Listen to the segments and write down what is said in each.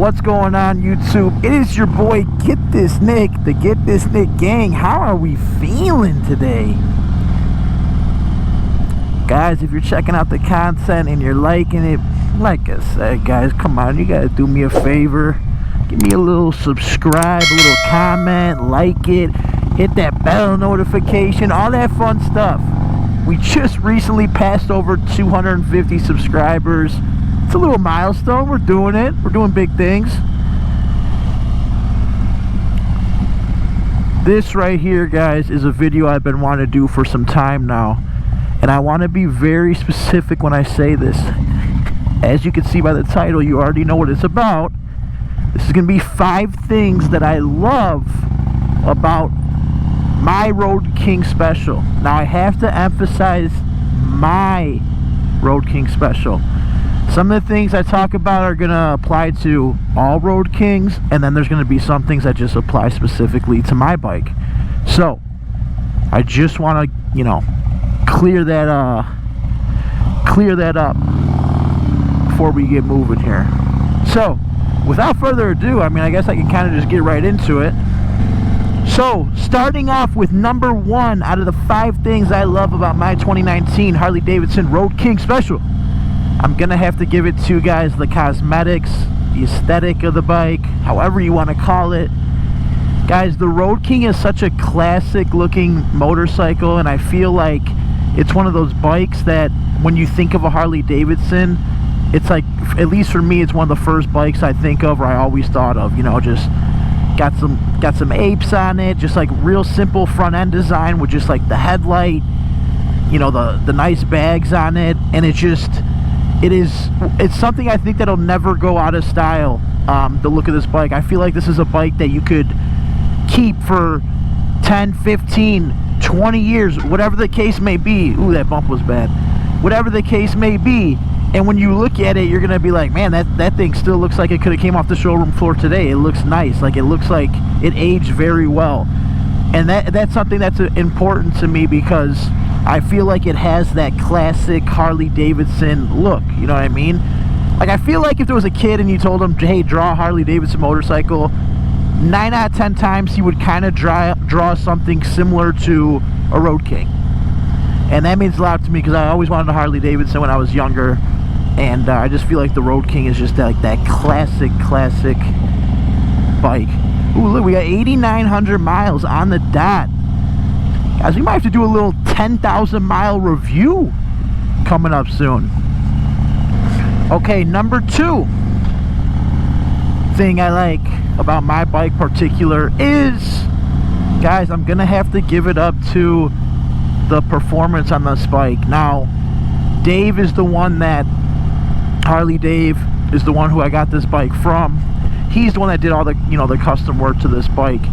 What's going on, YouTube? It is your boy Get This Nick, the Get This Nick gang. How are we feeling today? Guys, if you're checking out the content and you're liking it, like I said, guys, come on, you gotta do me a favor. Give me a little subscribe, a little comment, like it, hit that bell notification, all that fun stuff. We just recently passed over 250 subscribers. It's a little milestone. We're doing it. We're doing big things. This right here, guys, is a video I've been wanting to do for some time now. And I want to be very specific when I say this. As you can see by the title, you already know what it's about. This is going to be 5 things that I love about my Road King Special. Now, I have to emphasize my Road King Special. Some of the things I talk about are going to apply to all Road Kings, and then there's going to be some things that just apply specifically to my bike. So, I just want to, you know, clear that up before we get moving here. So, without further ado, I mean, I guess I can kind of just get right into it. So, starting off with number 1 out of the 5 things I love about my 2019 Harley Davidson Road King Special. I'm gonna have to give it to you guys the cosmetics, the aesthetic of the bike, however you want to call it. Guys, the Road King is such a classic looking motorcycle, and I feel like it's one of those bikes that when you think of a Harley Davidson, it's like, at least for me, it's one of the first bikes I think of, or I always thought of, you know, just got some apes on it, just like real simple front end design with just like the headlight, you know, the nice bags on it, and it's something I think that'll never go out of style. The look of this bike, I feel like this is a bike that you could keep for 10, 15, 20 years, whatever the case may be. Ooh, that bump was bad. Whatever the case may be, and when you look at it, you're gonna be like, man, that thing still looks like it could have came off the showroom floor today. It looks nice. Like, it looks like it aged very well, and that's something that's important to me, because I feel like it has that classic Harley Davidson look. You know what I mean? Like, I feel like if there was a kid and you told him, hey, draw a Harley Davidson motorcycle, 9 out of 10 times he would kind of draw something similar to a Road King. And that means a lot to me, because I always wanted a Harley Davidson when I was younger, and I just feel like the Road King is just like that classic bike. Ooh, look, we got 8,900 miles on the dot. Guys, we might have to do a little 10,000 mile review coming up soon. Okay, number 2 thing I like about my bike particular is, guys, I'm gonna have to give it up to the performance on this bike. Now, Dave is the one that, Harley Dave is the one who I got this bike from. He's the one that did all the, you know, the custom work to this bike.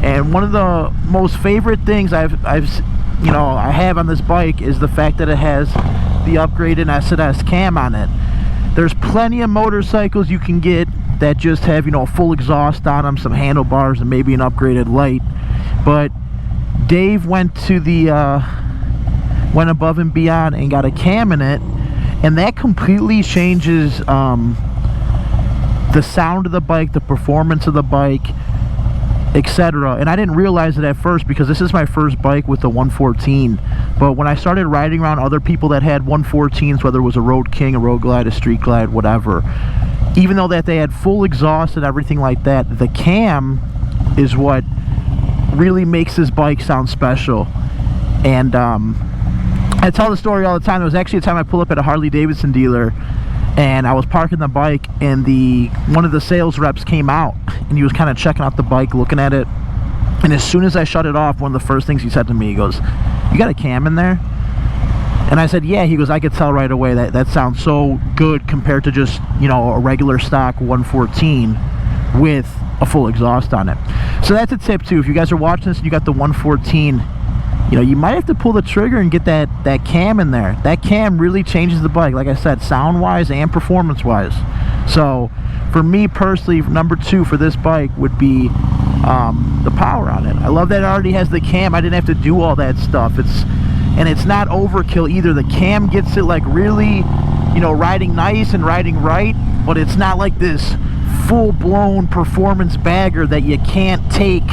And one of the most favorite things I have on this bike is the fact that it has the upgraded S&S cam on it. There's plenty of motorcycles you can get that just have, you know, a full exhaust on them, some handlebars, and maybe an upgraded light. But Dave went above and beyond and got a cam in it, and that completely changes the sound of the bike, the performance of the bike, etc. And I didn't realize it at first, because this is my first bike with the 114. But when I started riding around other people that had 114s, whether it was a Road King, a Road Glide, a Street Glide, whatever, even though that they had full exhaust and everything like that, the cam is what really makes this bike sound special. And I tell the story all the time. There was actually a time I pulled up at a Harley Davidson dealer, and I was parking the bike, and one of the sales reps came out, and he was kind of checking out the bike, looking at it. And as soon as I shut it off, one of the first things he said to me, he goes, "You got a cam in there?" And I said, "Yeah." He goes, "I could tell right away that sounds so good compared to just, you know, a regular stock 114 with a full exhaust on it." So that's a tip too. If you guys are watching this and you got the 114, you know, you might have to pull the trigger and get that cam in there. That cam really changes the bike, like I said, sound wise and performance wise. So for me personally, number 2 for this bike would be the power on it. I love that it already has the cam. I didn't have to do all that stuff. It's not overkill either. The cam gets it like really, you know, riding nice and riding right, but it's not like this full-blown performance bagger that you can't take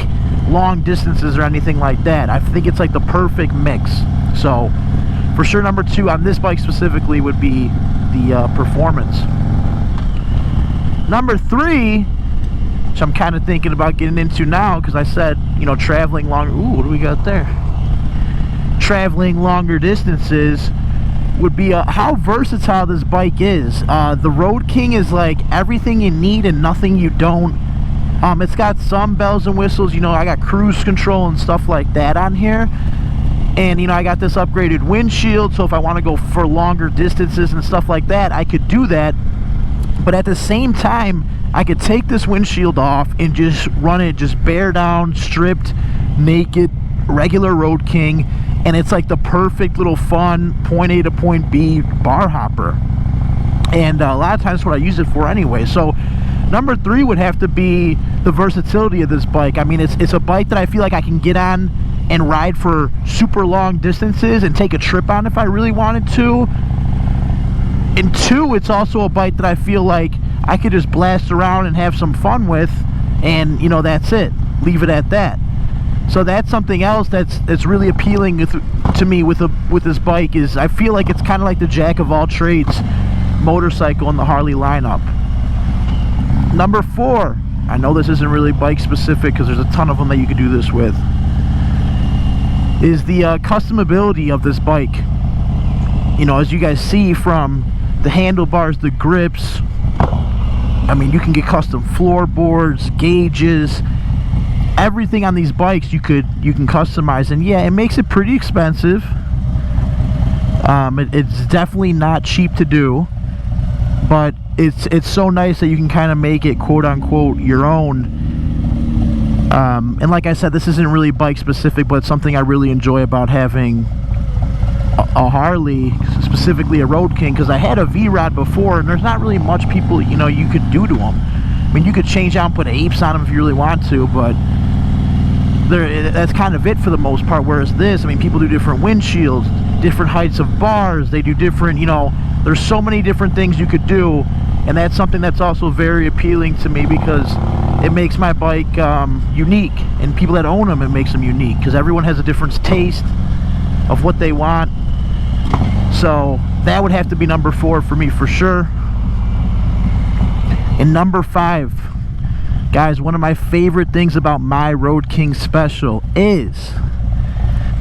long distances or anything like that. I think it's like the perfect mix. So for sure, number 2 on this bike specifically would be the performance. Number 3, which I'm kind of thinking about getting into now, because I said, you know, traveling longer. Ooh, what do we got there? Traveling longer distances would be how versatile this bike is. The Road King is like everything you need and nothing you don't. It's got some bells and whistles. You know, I got cruise control and stuff like that on here. And, you know, I got this upgraded windshield, so if I want to go for longer distances and stuff like that, I could do that. But at the same time, I could take this windshield off and just run it just bare down, stripped, naked, regular Road King, and it's like the perfect little fun point A to point B bar hopper. And a lot of times what I use it for anyway. So number 3 would have to be the versatility of this bike. I mean, it's a bike that I feel like I can get on and ride for super long distances and take a trip on if I really wanted to. And 2, it's also a bike that I feel like I could just blast around and have some fun with, and, you know, that's it. Leave it at that. So that's something else that's really appealing to me with this bike, is I feel like it's kind of like the jack of all trades motorcycle in the Harley lineup. Number 4, I know this isn't really bike specific because there's a ton of them that you could do this with, is the customability of this bike. You know, as you guys see from the handlebars, the grips, I mean, you can get custom floorboards, gauges, everything on these bikes you can customize. And yeah, it makes it pretty expensive. It's definitely not cheap to do, but it's so nice that you can kind of make it quote unquote your own. And like I said, this isn't really bike specific, but it's something I really enjoy about having a Harley, specifically a Road King, because I had a V-Rod before, and there's not really much people, you know, you could do to them. I mean, you could change out and put apes on them if you really want to, but that's kind of it for the most part. Whereas this, I mean, people do different windshields, different heights of bars, they do different, you know, there's so many different things you could do, and that's something that's also very appealing to me, because it makes my bike unique, and people that own them, it makes them unique, because everyone has a different taste of what they want. So that would have to be number 4 for me for sure. And number 5, guys, one of my favorite things about my Road King Special is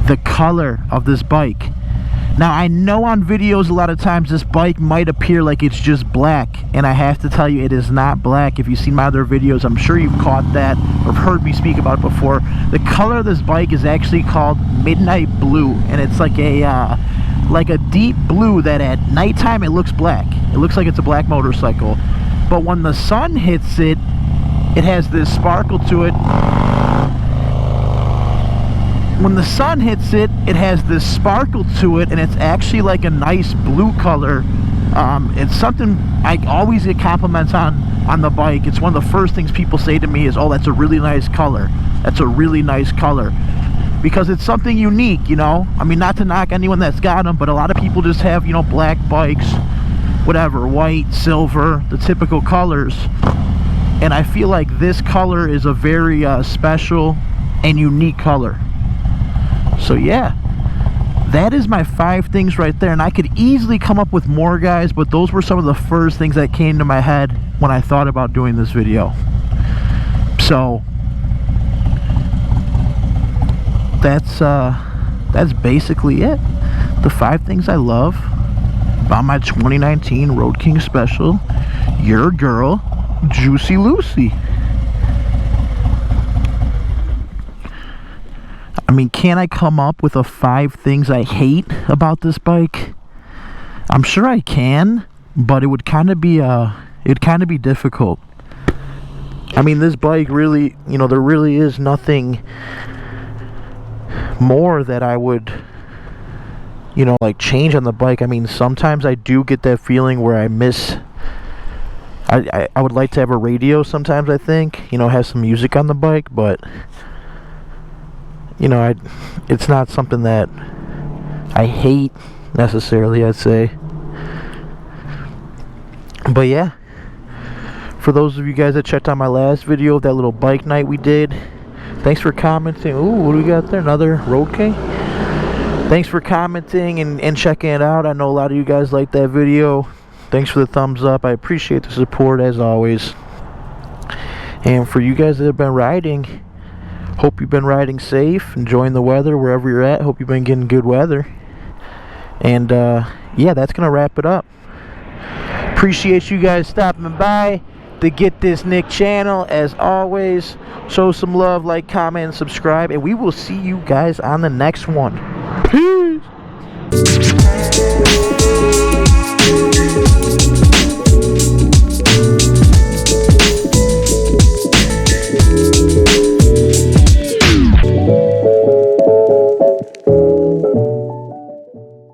the color of this bike. Now, I know on videos a lot of times this bike might appear like it's just black, and I have to tell you, it is not black. If you've seen my other videos, I'm sure you've caught that or heard me speak about it before. The color of this bike is actually called Midnight Blue, and it's like a deep blue that at nighttime it looks black. It looks like it's a black motorcycle, but when the sun hits it, it has this sparkle to it. When the sun hits it, it has this sparkle to it, and it's actually like a nice blue color. It's something I always get compliments on the bike. It's one of the first things people say to me is, oh, that's a really nice color. That's a really nice color. Because it's something unique, you know? I mean, not to knock anyone that's got them, but a lot of people just have, you know, black bikes, whatever, white, silver, the typical colors. And I feel like this color is a very special and unique color. So yeah, that is my 5 things right there, and I could easily come up with more, guys, but those were some of the first things that came to my head when I thought about doing this video. So that's basically it. The 5 things I love about my 2019 Road King Special. Your girl, Juicy Lucy. I mean, can I come up with 5 things I hate about this bike? I'm sure I can, but it would kind of be difficult. I mean, this bike really, you know, there really is nothing more that I would, you know, like change on the bike. I mean, sometimes I do get that feeling where I miss, I would like to have a radio sometimes, I think, you know, have some music on the bike, but you know, it's not something that I hate necessarily, I'd say. But yeah, For those of you guys that checked out my last video of that little bike night we did, thanks for commenting. Ooh, what do we got there? Another Road King? Thanks for commenting and checking it out. I know a lot of you guys liked that video. Thanks for the thumbs up. I appreciate the support as always. And for you guys that have been riding, hope you've been riding safe, enjoying the weather wherever you're at. Hope you've been getting good weather. And yeah, that's gonna wrap it up. Appreciate you guys stopping by to Get This Nick channel. As always, show some love, like, comment, and subscribe, and we will see you guys on the next one. Peace.